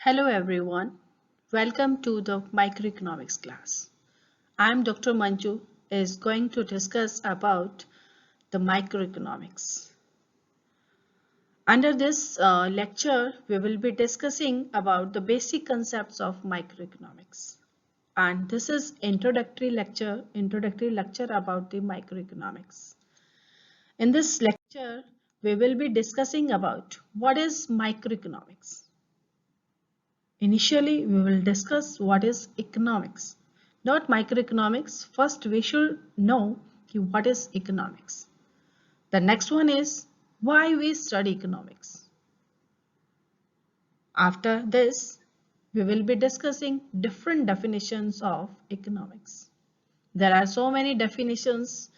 Hello everyone, welcome to the microeconomics class. I am Dr. Manju is going to discuss about the microeconomics. Under this lecture, we will be discussing about the basic concepts of microeconomics. And this is introductory lecture about the microeconomics. In this lecture, we will be discussing about what is microeconomics. Initially, we will discuss what is economics, not microeconomics. First, we should know what is economics. The next one is why we study economics. After this, we will be discussing different definitions of economics. There are so many definitions.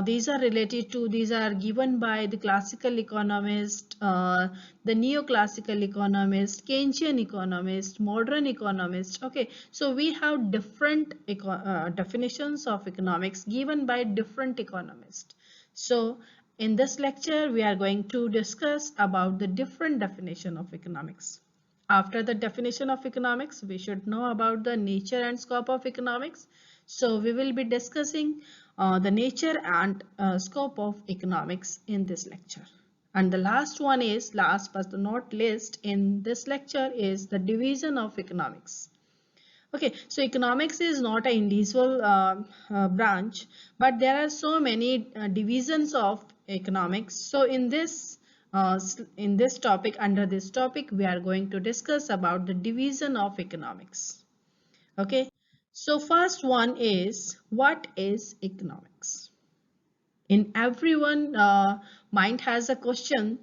These are given by the classical economist, the neoclassical economist, Keynesian economist, modern economist. Okay, so we have different definitions of economics given by different economists. So in this lecture, we are going to discuss about the different definition of economics. After the definition of economics, we should know about the nature and scope of economics. So we will be discussing the nature and scope of economics in this lecture. And the last one is, last but not least in this lecture, is the division of economics. Okay, so economics is not an individual branch, but there are so many divisions of economics. So in this topic, under this topic, we are going to discuss about the division of economics. Okay, so first one is, what is economics? In everyone mind has a question,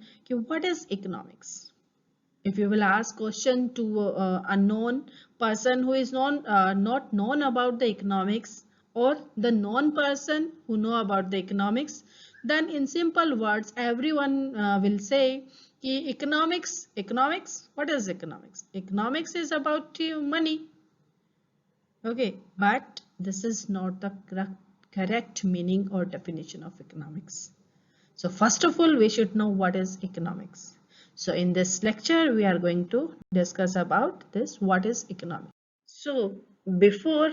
what is economics? If you will ask question to a known person who is not known about the economics, or the known person who know about the economics, then in simple words everyone will say economics, what is economics? Economics is about money. Okay, but this is not the correct meaning or definition of economics. So first of all, we should know what is economics. So in this lecture, we are going to discuss about this, what is economics. So before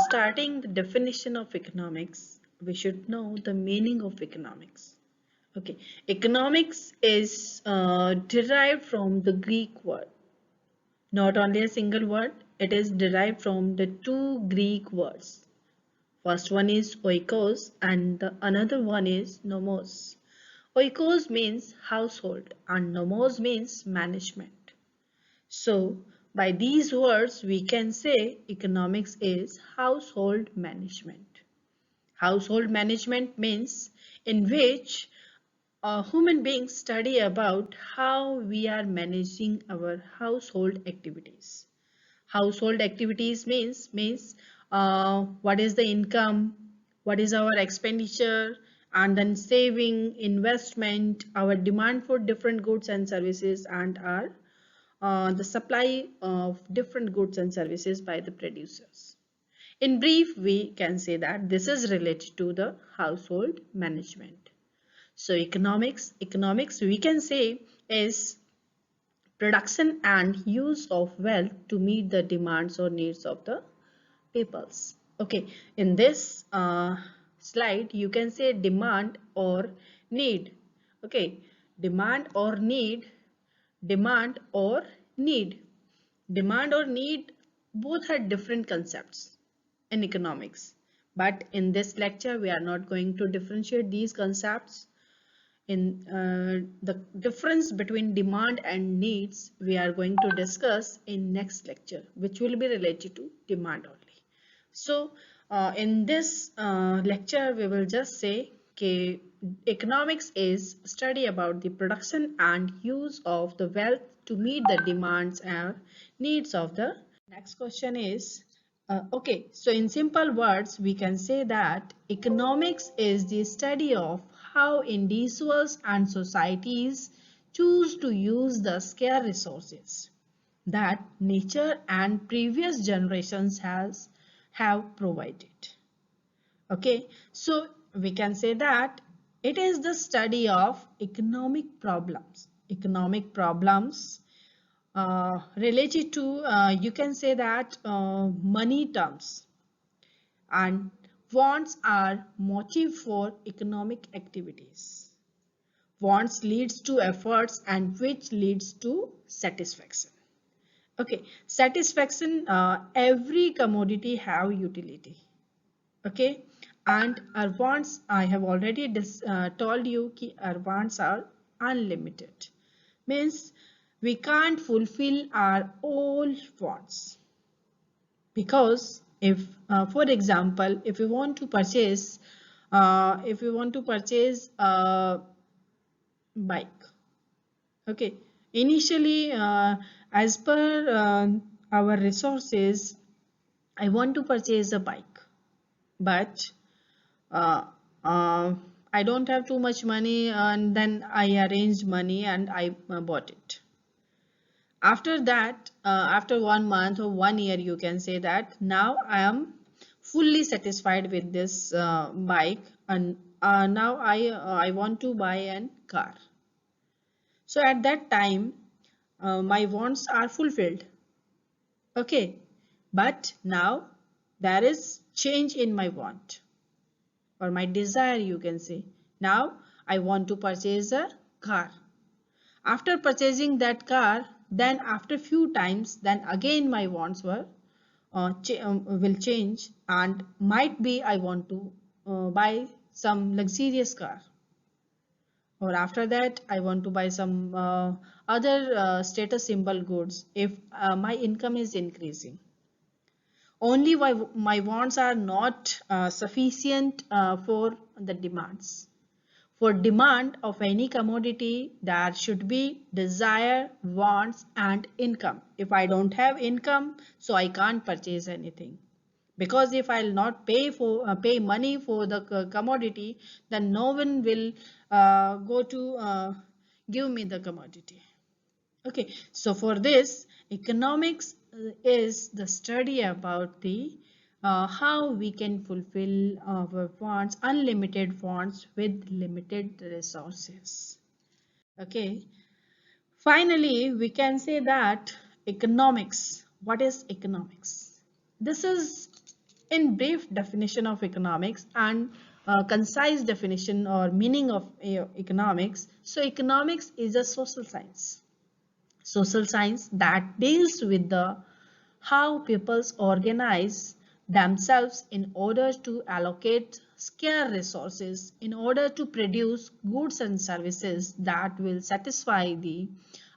starting the definition of economics, we should know the meaning of economics. Okay, economics is derived from the Greek word. Not only a single word, it is derived from the two Greek words. First one is oikos and the another one is nomos. Oikos means household and nomos means management. So by these words we can say economics is household management. Household management means in which human beings study about how we are managing our household activities. Household activities means what is the income, what is our expenditure, and then saving, investment, our demand for different goods and services, and our the supply of different goods and services by the producers. In brief, we can say that this is related to the household management. So economics we can say is production and use of wealth to meet the demands or needs of the peoples. Okay, in this slide you can say demand or need. Okay, demand or need, demand or need, demand or need, both are different concepts in economics, but in this lecture we are not going to differentiate these concepts. In the difference between demand and needs we are going to discuss in next lecture, which will be related to demand only. So in this lecture we will just say okay, economics is study about the production and use of the wealth to meet the demands and needs of the. Next question is okay, so in simple words, we can say that economics is the study of how individuals and societies choose to use the scarce resources that nature and previous generations have provided. Okay, so we can say that it is the study of economic problems related to, you can say that money terms, and wants are motive for economic activities. Wants leads to efforts and which leads to satisfaction. Okay, satisfaction, every commodity have utility. Okay, and our wants, I have already told you ki our wants are unlimited. Means we can't fulfill our all wants, because if for example, if we want to purchase a bike. Okay, initially, as per our resources, I want to purchase a bike, but uh, uh, I don't have too much money, and then I arranged money and I bought it. After that, after 1 month or 1 year, you can say that now I am fully satisfied with this bike, and now I want to buy a car. So at that time, my wants are fulfilled. Okay, but now there is change in my want, or my desire, you can say. Now I want to purchase a car. After purchasing that car, then after few times, then again my wants will change, and might be I want to buy some luxurious car, or after that I want to buy some other status symbol goods if my income is increasing. Only my wants are not sufficient for the demands. For demand of any commodity, there should be desire, wants, and income. If I don't have income, so I can't purchase anything. Because if I'll not pay money for the commodity, then no one will go to give me the commodity. Okay, so for this, economics is the study about the how we can fulfill our wants, unlimited wants with limited resources. Okay, finally, we can say that economics. What is economics? This is in brief definition of economics and concise definition or meaning of economics. So economics is a social science that deals with the how peoples organize themselves in order to allocate scarce resources in order to produce goods and services that will satisfy the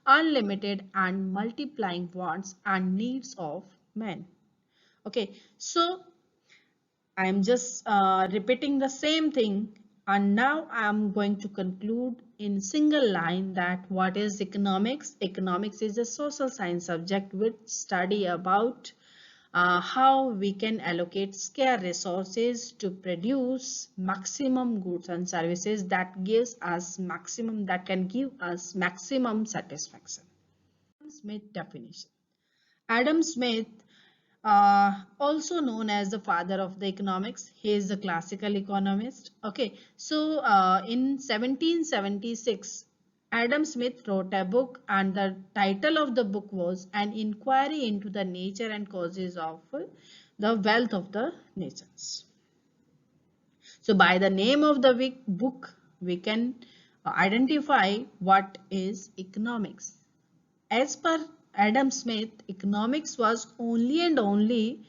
unlimited and multiplying wants and needs of men. Okay, so I am just repeating the same thing, and now I am going to conclude in single line that what is economics? Economics is a social science subject which study about how we can allocate scarce resources to produce maximum goods and services that can give us maximum satisfaction. Smith definition. Adam Smith, also known as the father of the economics, he is the classical economist. Okay, so in 1776, Adam Smith wrote a book, and the title of the book was An Inquiry into the Nature and Causes of the Wealth of the Nations. So by the name of the book, we can identify what is economics. As per Adam Smith, economics was only and only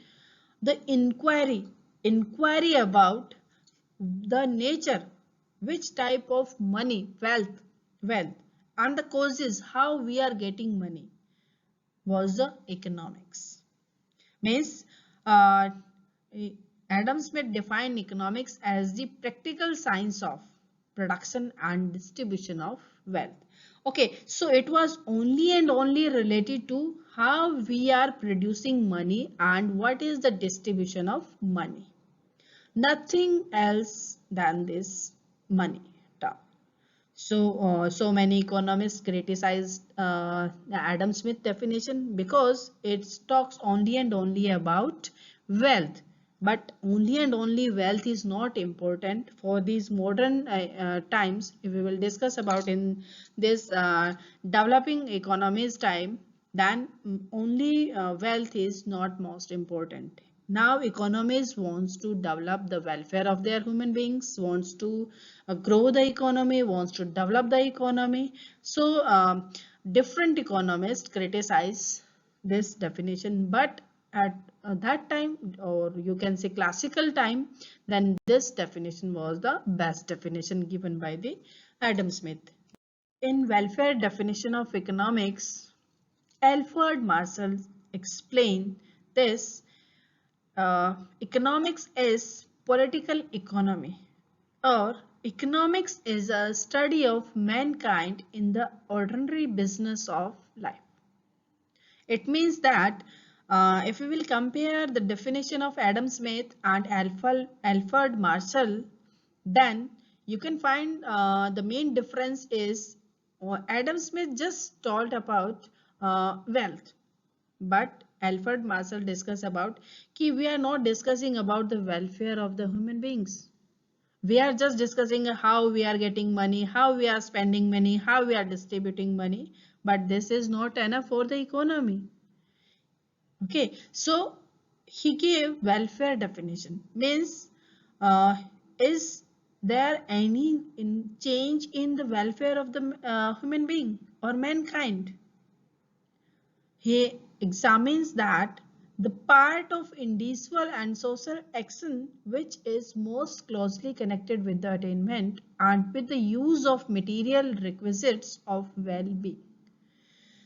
the inquiry about the nature, which type of money, wealth, and the causes, how we are getting money, was the economics. Means Adam Smith defined economics as the practical science of production and distribution of wealth. Okay, so it was only and only related to how we are producing money and what is the distribution of money. Nothing else than this money term. So, so many economists criticized Adam Smith definition because it talks only and only about wealth. But only and only wealth is not important for these modern times. If we will discuss about in this developing economies time, then only wealth is not most important. Now economies wants to develop the welfare of their human beings, wants to grow the economy, wants to develop the economy. So different economists criticize this definition, but at that time, or you can say classical time, then this definition was the best definition given by the Adam Smith. In welfare definition of economics, Alfred Marshall explained this. Economics is political economy, or economics is a study of mankind in the ordinary business of life. It means that if we will compare the definition of Adam Smith and Alfred Marshall, then you can find the main difference is Adam Smith just told about wealth, but Alfred Marshall discussed about कि we are not discussing about the welfare of the human beings. We are just discussing how we are getting money, how we are spending money, how we are distributing money, but this is not enough for the economy. Okay, so he gave welfare definition, means is there any change in the welfare of the human being or mankind? He examines that the part of individual and social action which is most closely connected with the attainment and with the use of material requisites of well-being.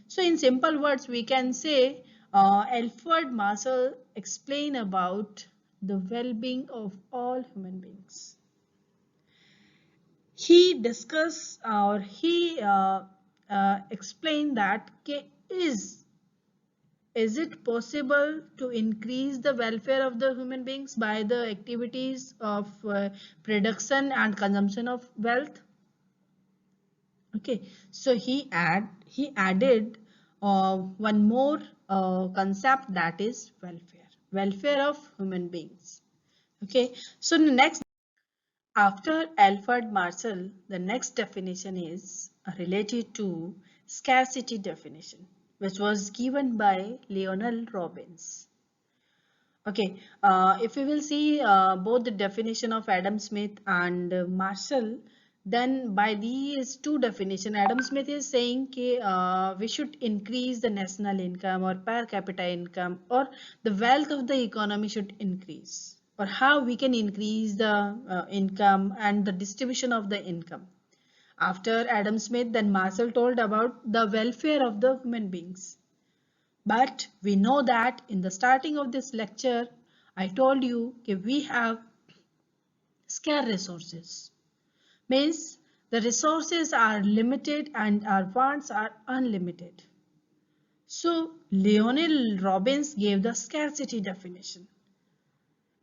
So in simple words, we can say Alfred Marshall explained about the well-being of all human beings. He discussed or he explained that is it possible to increase the welfare of the human beings by the activities of production and consumption of wealth? Okay, so he added one more concept, that is welfare of human beings. Okay, so next, after Alfred Marshall, the next definition is related to scarcity definition, which was given by Lionel Robbins. Okay, if we will see both the definition of Adam Smith and Marshall, then by these two definitions, Adam Smith is saying that we should increase the national income or per capita income, or the wealth of the economy should increase, or how we can increase the income and the distribution of the income. After Adam Smith, then Marshall told about the welfare of the human beings. But we know that in the starting of this lecture, I told you that we have scarce resources. Means the resources are limited and our wants are unlimited. So Lionel Robbins gave the scarcity definition.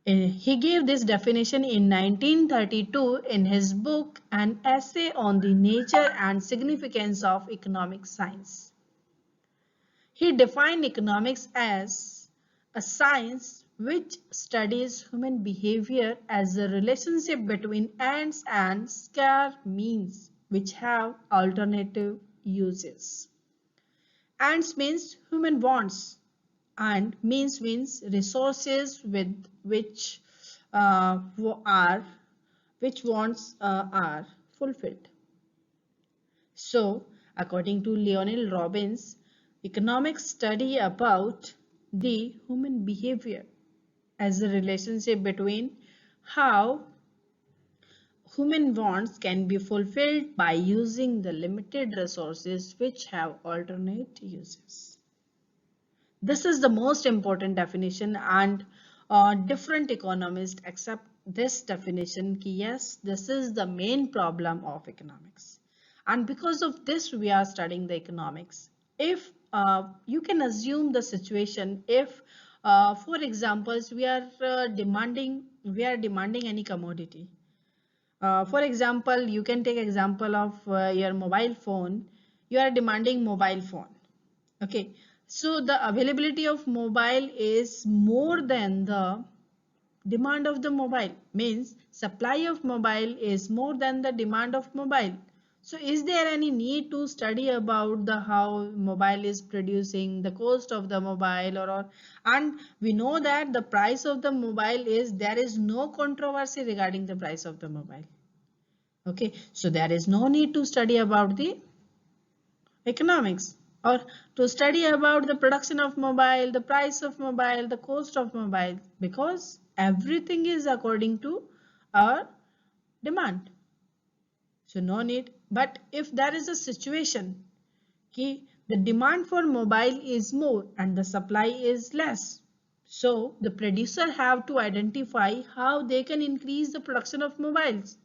He gave this definition in 1932 in his book An Essay on the Nature and Significance of Economic Science. He defined economics as a science which studies human behavior as a relationship between ends and scarce means which have alternative uses. Ends means human wants, and means resources with which wants are fulfilled. So, according to Lionel Robbins, economics study about the human behavior as a relationship between how human wants can be fulfilled by using the limited resources which have alternate uses. This is the most important definition, and different economists accept this definition. Yes, this is the main problem of economics, and because of this we are studying the economics. If you can assume the situation, if for examples we are demanding any commodity. For example, you can take example of your mobile phone. You are demanding mobile phone. Okay, so the availability of mobile is more than the demand of the mobile, means supply of mobile is more than the demand of mobile. So is there any need to study about the how mobile is producing, the cost of the mobile, or and we know that the price of the mobile is, there is no controversy regarding the price of the mobile. Okay, so there is no need to study about the economics or to study about the production of mobile, the price of mobile, the cost of mobile, because everything is according to our demand. So no need. But if there is a situation ki the demand for mobile is more and the supply is less, so the producer have to identify how they can increase the production of mobiles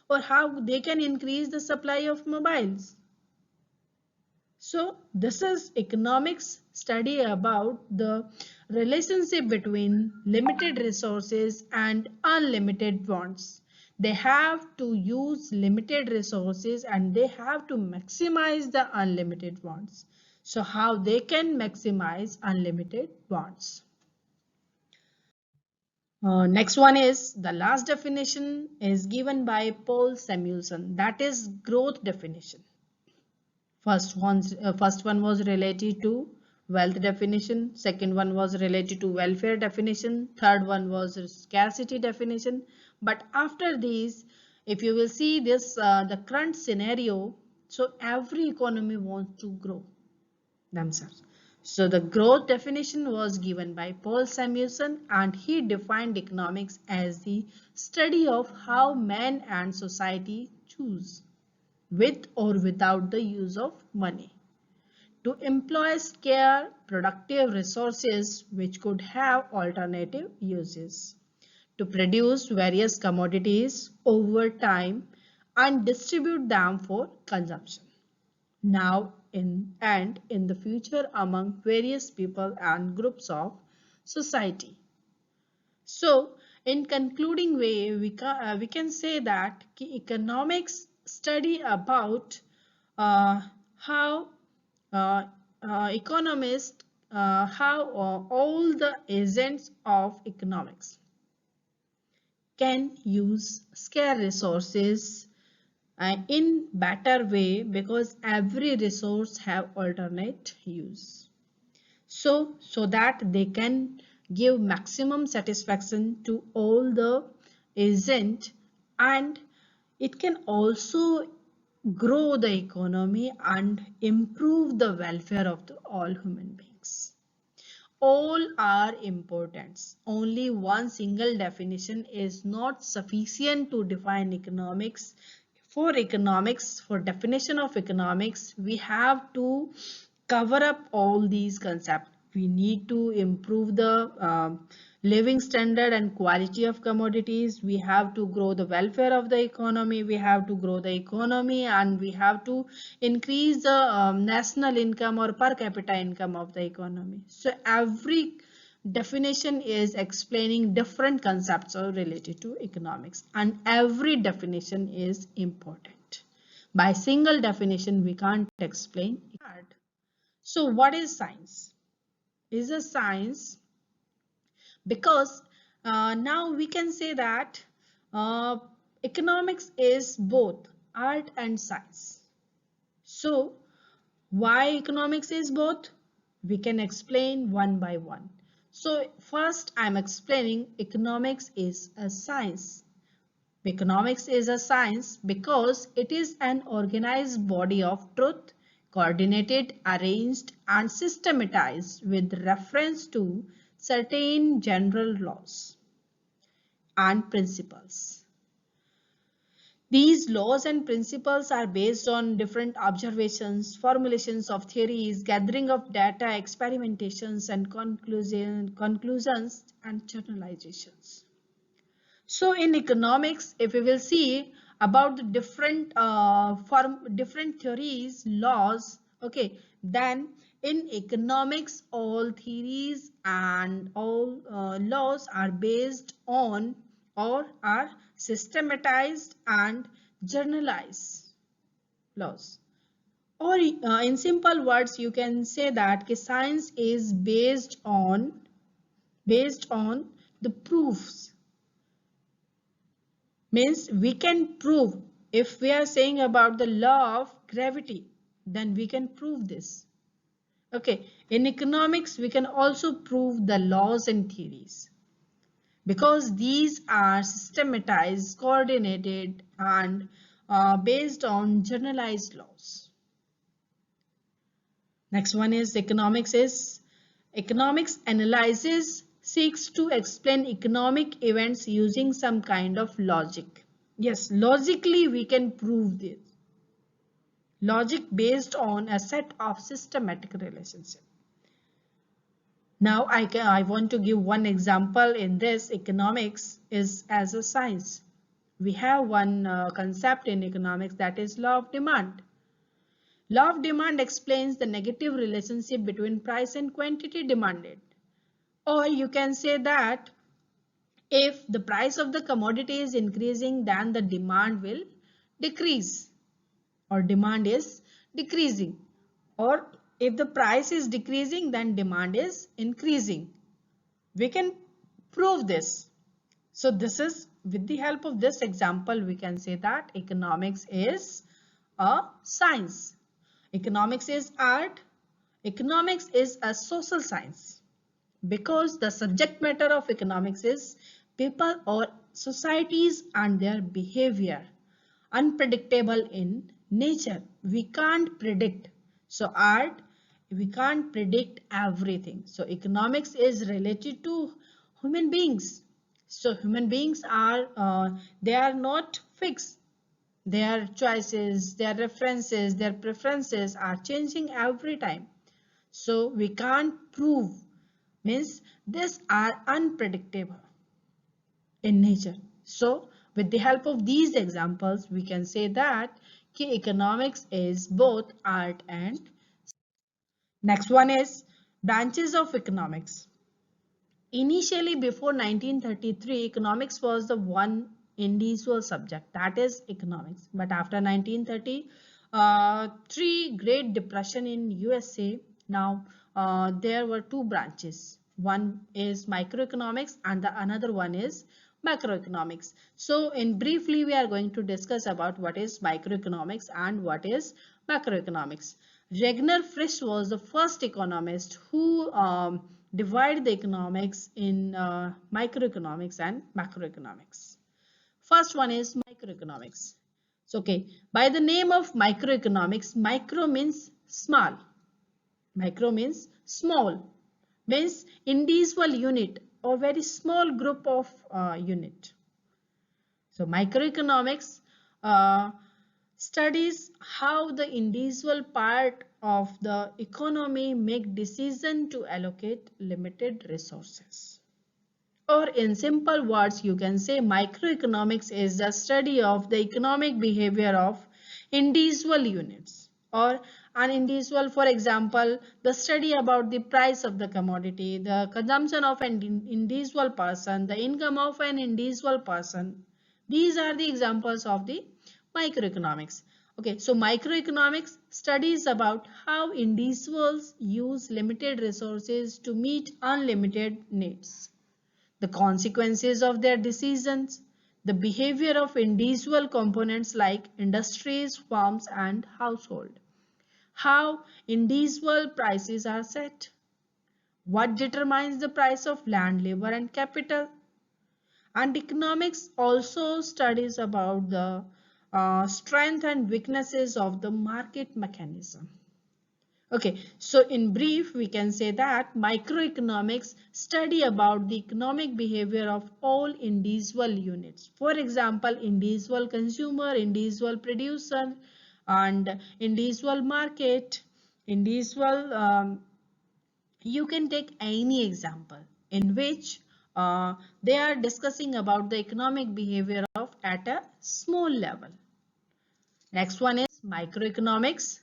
or how they can increase the supply of mobiles. So this is economics study about the relationship between limited resources and unlimited wants. They have to use limited resources and they have to maximize the unlimited wants. So how they can maximize unlimited wants. Next one is the last definition is given by Paul Samuelson, that is growth definition. First one was related to wealth definition. Second one was related to welfare definition. Third one was scarcity definition. But after these, if you will see this, the current scenario, so every economy wants to grow themselves. So the growth definition was given by Paul Samuelson, and he defined economics as the study of how man and society choose, with or without the use of money, to employ scarce productive resources which could have alternative uses, to produce various commodities over time and distribute them for consumption, now and in the future among various people and groups of society. So, in concluding way, we can say that economics study about how economists, how all the agents of economics can use scarce resources in better way, because every resource have alternate use. So that they can give maximum satisfaction to all the agent, and it can also grow the economy and improve the welfare of all human beings. All are important. Only one single definition is not sufficient to define economics. For definition of economics, we have to cover up all these concepts. We need to improve the living standard and quality of commodities. We have to grow the welfare of the economy. We have to grow the economy, and we have to increase the national income or per capita income of the economy. So every definition is explaining different concepts related to economics, and every definition is important. By single definition, we can't explain. So what is science? Is a science because now we can say that uh, economics is both art and science. So why economics is both? We can explain one by one. So first I'm explaining economics is a science. Economics is a science because it is an organized body of truth, coordinated, arranged, and systematized with reference to certain general laws and principles. These laws and principles are based on different observations, formulations of theories, gathering of data, experimentations, and conclusions and generalizations. So in economics, if we will see about the different theories, laws, okay, then in economics, all theories and all laws are based on or are systematized and generalized laws. Or in simple words, you can say that science is based on the proofs. Means we can prove If we are saying about the law of gravity, then we can prove this. Okay, in economics, we can also prove the laws and theories because these are systematized, coordinated, and based on generalized laws. Next one is economics analyzes, seeks to explain economic events using some kind of logic. Yes, logically we can prove this. Logic based on a set of systematic relationships. Now I want to give one example in this. Economics is as a science. We have one concept in economics, that is law of demand. Law of demand explains the negative relationship between price and quantity demanded. Or you can say that if the price of the commodity is increasing, then the demand will decrease, or demand is decreasing. Or if the price is decreasing, then demand is increasing. We can prove this. So this is, with the help of this example, we can say that economics is a science. Economics is art. Economics is a social science because the subject matter of economics is people or societies and their behavior, unpredictable in nature. We can't predict. So art, we can't predict everything. So economics is related to human beings. So human beings are, they are not fixed. Their choices, their references, their preferences are changing every time. So we can't prove, means these are unpredictable in nature. So with the help of these examples, we can say that economics is both art and. Next one is branches of economics. Initially, before 1933, economics was the one individual subject, that is economics. But after 1930, Great Depression in USA, now there were two branches. One is microeconomics and the another one is macroeconomics. So in briefly, we are going to discuss about what is microeconomics and what is macroeconomics. Regner Frisch was the first economist who divide the economics in microeconomics and macroeconomics. First one is microeconomics. So, okay, by the name of microeconomics, micro means small. Micro means small, means individual unit or very small group of unit. So, microeconomics studies how the individual part of the economy make decision to allocate limited resources. Or in simple words, you can say microeconomics is the study of the economic behavior of individual units or an individual. For example, the study about the price of the commodity, the consumption of an individual person, the income of an individual person. These are the examples of the microeconomics. Okay, so microeconomics studies about how individuals use limited resources to meet unlimited needs, the consequences of their decisions, the behavior of individual components like industries, farms, and household, how individual prices are set, what determines the price of land, labor, and capital. And economics also studies about the strength and weaknesses of the market mechanism. Okay, so in brief, we can say that microeconomics study about the economic behavior of all individual units. For example, individual consumer, individual producer, and individual market, individual, you can take any example in which they are discussing about the economic behavior of at a small level. Next one is microeconomics.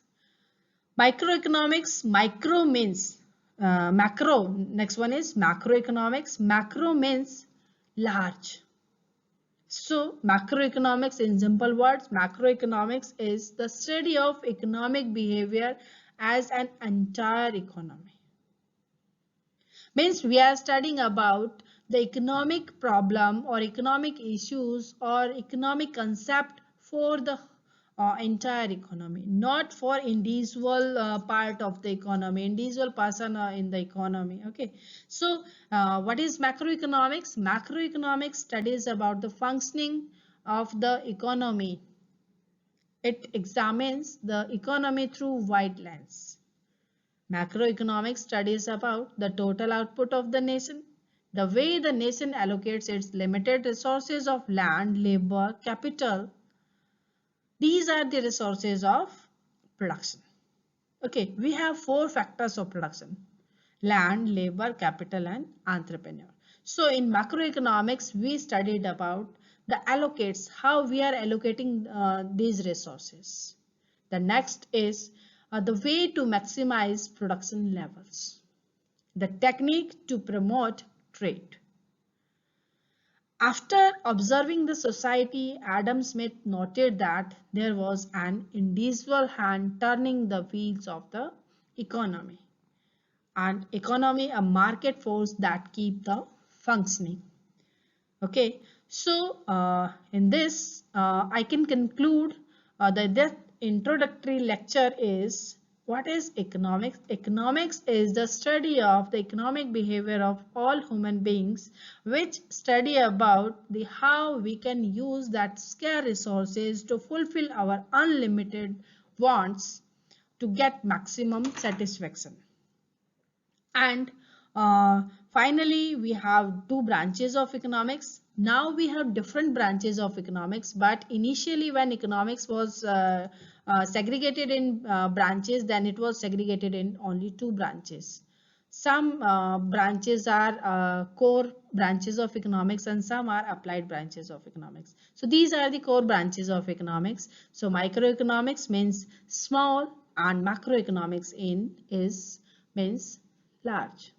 Microeconomics, micro means macro. Next one is macroeconomics. Macro means large. So macroeconomics, in simple words, macroeconomics is the study of economic behavior as an entire economy. Means we are studying about the economic problem or economic issues or economic concept for the entire economy, not for individual part of the economy, individual person in the economy. Okay, so what is macroeconomics? Macroeconomics studies about the functioning of the economy. It examines the economy through wide lens. Macroeconomics studies about the total output of the nation, the way the nation allocates its limited resources of land, labor, capital. These are the resources of production. Okay, we have four factors of production: land, labor, capital, and entrepreneur. So in macroeconomics, we studied about the allocates, how we are allocating these resources. The next is the way to maximize production levels, the technique to promote trade. After observing the society, Adam Smith noted that there was an invisible hand turning the wheels of the economy. And economy, a market force that keep the functioning. Okay, so in this, I can conclude that the introductory lecture is, what is economics? Economics is the study of the economic behavior of all human beings, which study about the how we can use that scarce resources to fulfill our unlimited wants to get maximum satisfaction. And finally, we have two branches of economics. Now we have different branches of economics, but initially when economics was segregated in branches, then it was segregated in only two branches. Some branches are core branches of economics and some are applied branches of economics. So these are the core branches of economics. So microeconomics means small and macroeconomics means large.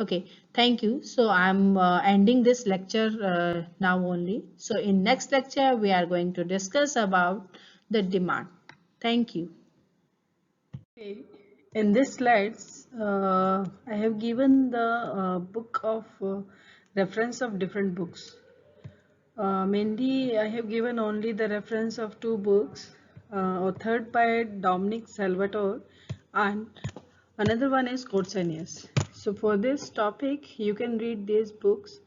Okay, thank you. So I'm ending this lecture now only. So in next lecture, we are going to discuss about the demand. Thank you. Okay. In this slides, I have given the book of reference of different books. Mainly, I have given only the reference of two books, authored by Dominic Salvatore, and another one is Corsanius. So for this topic, you can read these books,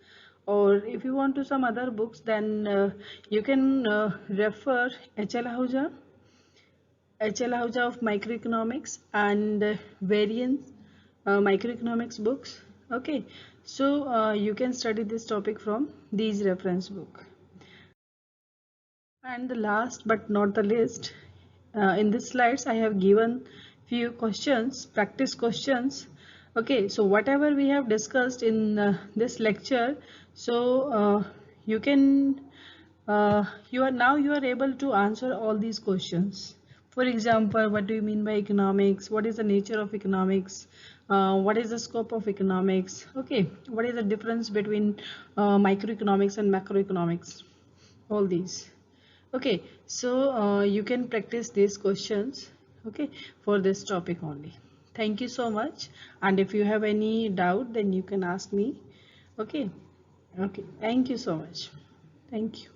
or if you want to some other books, then you can refer H.L. Ahuja of microeconomics and variance microeconomics books. Okay, so you can study this topic from these reference book. And the last but not the least, in this slides I have given few questions, practice questions. Okay, so whatever we have discussed in this lecture, so you can you are able to answer all these questions. For example, what do you mean by economics? What is the nature of economics? What is the scope of economics? Okay, what is the difference between microeconomics and macroeconomics? All these. Okay, so you can practice these questions, okay, for this topic only. Thank you so much. And if you have any doubt, then you can ask me. Okay, okay. Thank you so much. Thank you.